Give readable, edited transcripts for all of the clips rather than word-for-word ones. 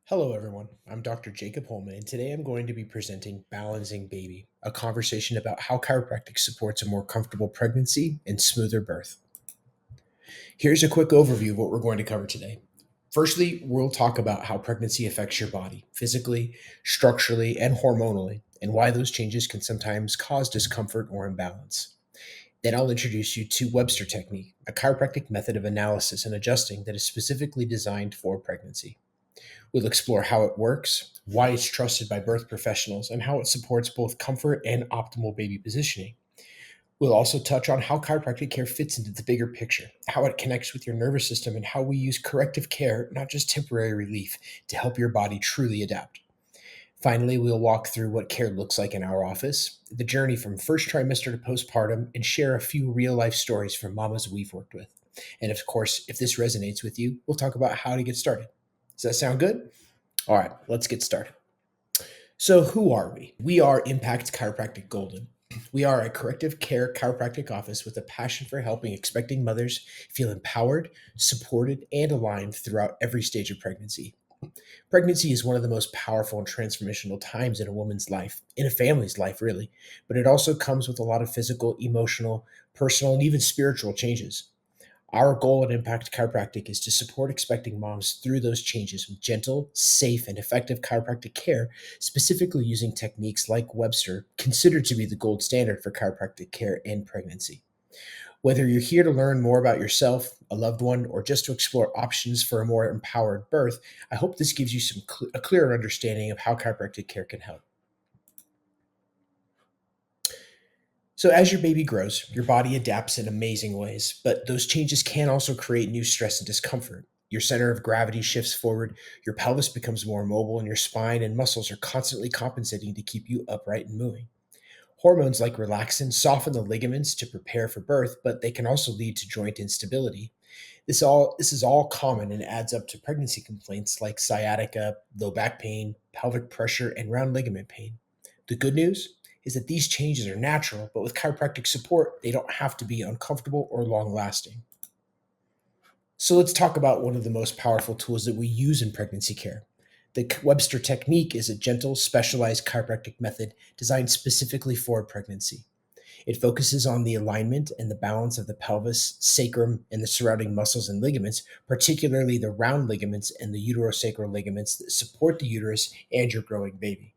Hello, everyone. I'm Dr. Jacob Holman, and today I'm going to be presenting Balancing Baby, a conversation about how chiropractic supports a more comfortable pregnancy and smoother birth. Here's a quick overview of what we're going to cover today. Firstly, we'll talk about how pregnancy affects your body physically, structurally, and hormonally, and why those changes can sometimes cause discomfort or imbalance. Then I'll introduce you to Webster technique, a chiropractic method of analysis and adjusting that is specifically designed for pregnancy. We'll explore how it works, why it's trusted by birth professionals, and how it supports both comfort and optimal baby positioning. We'll also touch on how chiropractic care fits into the bigger picture, how it connects with your nervous system, and how we use corrective care, not just temporary relief, to help your body truly adapt. Finally, we'll walk through what care looks like in our office, the journey from first trimester to postpartum, and share a few real life stories from mamas we've worked with. And of course, if this resonates with you, we'll talk about how to get started. Does that sound good? All right, let's get started. So, who are we? We are Impact Chiropractic Golden. We are a corrective care chiropractic office with a passion for helping expecting mothers feel empowered, supported, and aligned throughout every stage of pregnancy. Pregnancy is one of the most powerful and transformational times in a woman's life, in a family's life, really, but it also comes with a lot of physical, emotional, personal, and even spiritual changes. Our goal at Impact Chiropractic is to support expecting moms through those changes with gentle, safe, and effective chiropractic care, specifically using techniques like Webster, considered to be the gold standard for chiropractic care in pregnancy. Whether you're here to learn more about yourself, a loved one, or just to explore options for a more empowered birth, I hope this gives you a clearer understanding of how chiropractic care can help. So, as your baby grows, your body adapts in amazing ways, but those changes can also create new stress and discomfort. Your center of gravity shifts forward, your pelvis becomes more mobile, and your spine and muscles are constantly compensating to keep you upright and moving. Hormones like relaxin soften the ligaments to prepare for birth, but they can also lead to joint instability. This is all common and adds up to pregnancy complaints like sciatica, low back pain, pelvic pressure, and round ligament pain. The good news is that these changes are natural, but with chiropractic support, they don't have to be uncomfortable or long lasting. So let's talk about one of the most powerful tools that we use in pregnancy care. The Webster technique is a gentle, specialized chiropractic method designed specifically for pregnancy. It focuses on the alignment and the balance of the pelvis, sacrum, and the surrounding muscles and ligaments, particularly the round ligaments and the uterosacral ligaments that support the uterus and your growing baby.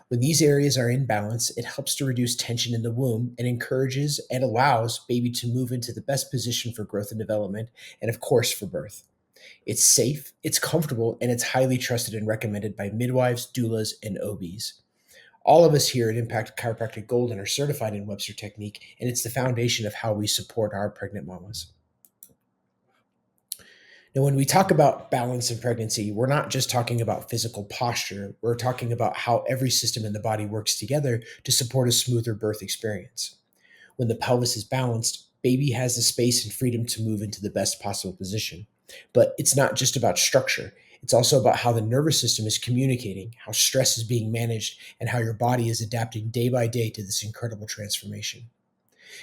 When these areas are in balance, it helps to reduce tension in the womb and encourages and allows baby to move into the best position for growth and development, and of course, for birth. It's safe, it's comfortable, and it's highly trusted and recommended by midwives, doulas, and OBs. All of us here at Impact Chiropractic Golden are certified in Webster Technique, and it's the foundation of how we support our pregnant mamas. Now, when we talk about balance in pregnancy, we're not just talking about physical posture. We're talking about how every system in the body works together to support a smoother birth experience. When the pelvis is balanced, baby has the space and freedom to move into the best possible position. But it's not just about structure. It's also about how the nervous system is communicating, how stress is being managed, and how your body is adapting day by day to this incredible transformation.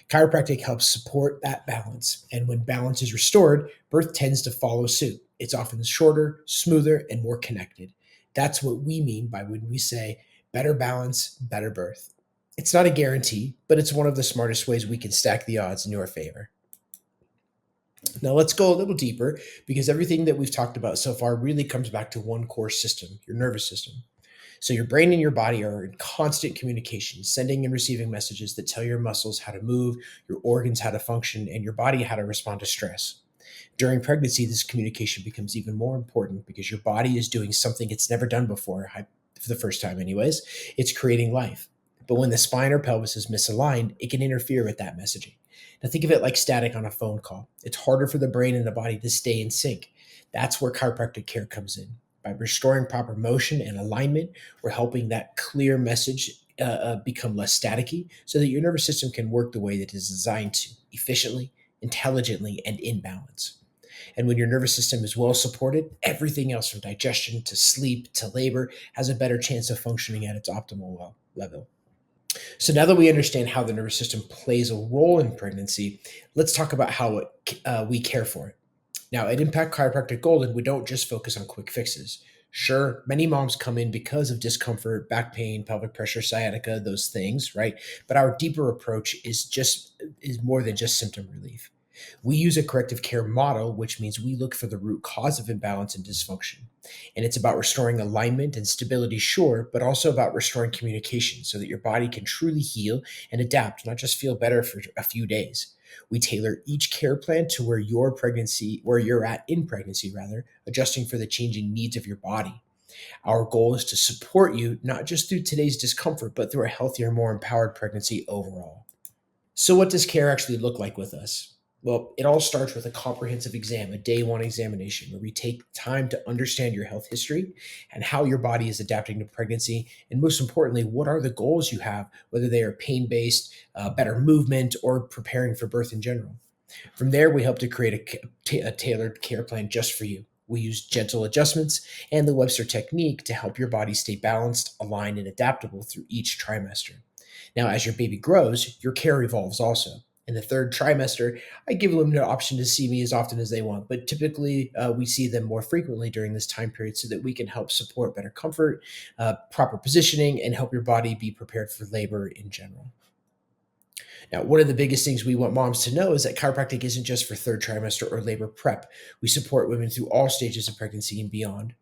Chiropractic helps support that balance, and when balance is restored, birth tends to follow suit. It's often shorter, smoother, and more connected. That's what we mean by when we say better balance, better birth. It's not a guarantee, but it's one of the smartest ways we can stack the odds in your favor. Now, let's go a little deeper because everything that we've talked about so far really comes back to one core system, your nervous system. So, your brain and your body are in constant communication, sending and receiving messages that tell your muscles how to move, your organs how to function, and your body how to respond to stress. During pregnancy, this communication becomes even more important because your body is doing something it's never done before, for the first time, anyways. It's creating life. But when the spine or pelvis is misaligned, it can interfere with that messaging. Now, think of it like static on a phone call. It's harder for the brain and the body to stay in sync. That's where chiropractic care comes in. By restoring proper motion and alignment, we're helping that clear message become less staticky so that your nervous system can work the way that it is designed to, efficiently, intelligently, and in balance. And when your nervous system is well supported, everything else from digestion to sleep to labor has a better chance of functioning at its optimal level. So now that we understand how the nervous system plays a role in pregnancy, let's talk about how we care for it. Now, at Impact Chiropractic Golden, we don't just focus on quick fixes. Sure, many moms come in because of discomfort, back pain, pelvic pressure, sciatica, those things, right? But our deeper approach is more than just symptom relief. We use a corrective care model, which means we look for the root cause of imbalance and dysfunction. And it's about restoring alignment and stability, sure, but also about restoring communication so that your body can truly heal and adapt, not just feel better for a few days. We tailor each care plan to where you're at in pregnancy, rather, adjusting for the changing needs of your body. Our goal is to support you not just through today's discomfort, but through a healthier, more empowered pregnancy overall. So, what does care actually look like with us? Well, it all starts with a comprehensive exam, a day one examination, where we take time to understand your health history and how your body is adapting to pregnancy. And most importantly, what are the goals you have, whether they are pain based, better movement, or preparing for birth in general. From there, we help to create a tailored care plan just for you. We use gentle adjustments and the Webster technique to help your body stay balanced, aligned, and adaptable through each trimester. Now, as your baby grows, your care evolves also. In the third trimester, I give them the option to see me as often as they want, but typically we see them more frequently during this time period so that we can help support better comfort, proper positioning, and help your body be prepared for labor in general. Now, one of the biggest things we want moms to know is that chiropractic isn't just for third trimester or labor prep. We support women through all stages of pregnancy and beyond.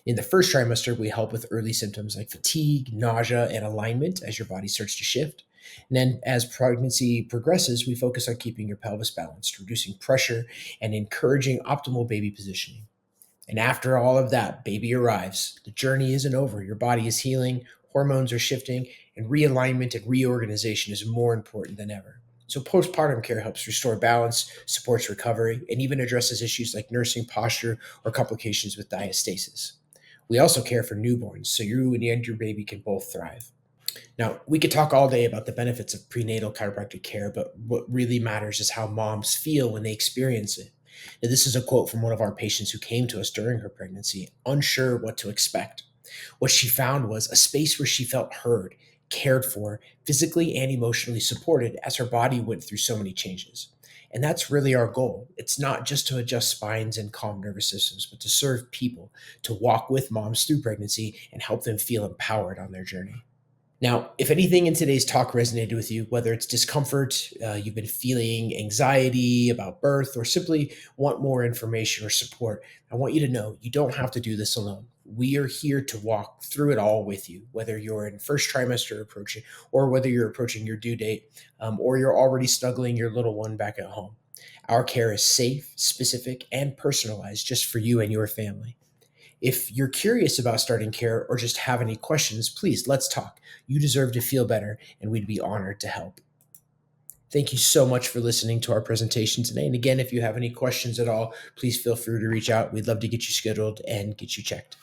In the first trimester, we help with early symptoms like fatigue, nausea, and alignment as your body starts to shift. And then as pregnancy progresses, we focus on keeping your pelvis balanced, reducing pressure, and encouraging optimal baby positioning. And after all of that, baby arrives. The journey isn't over. Your body is healing, hormones are shifting, and realignment and reorganization is more important than ever. So, postpartum care helps restore balance, supports recovery, and even addresses issues like nursing posture or complications with diastasis. We also care for newborns, so you and your baby can both thrive. Now, we could talk all day about the benefits of prenatal chiropractic care, but what really matters is how moms feel when they experience it. Now, this is a quote from one of our patients who came to us during her pregnancy, unsure what to expect. What she found was a space where she felt heard, cared for, physically and emotionally supported as her body went through so many changes. And that's really our goal. It's not just to adjust spines and calm nervous systems, but to serve people, to walk with moms through pregnancy and help them feel empowered on their journey. Now, if anything in today's talk resonated with you, whether it's discomfort, you've been feeling anxiety about birth, or simply want more information or support, I want you to know you don't have to do this alone. We are here to walk through it all with you, whether you're in first trimester approaching, or whether you're approaching your due date, or you're already snuggling your little one back at home. Our care is safe, specific, and personalized just for you and your family. If you're curious about starting care or just have any questions, please let's talk. You deserve to feel better, and we'd be honored to help. Thank you so much for listening to our presentation today. And again, if you have any questions at all, please feel free to reach out. We'd love to get you scheduled and get you checked.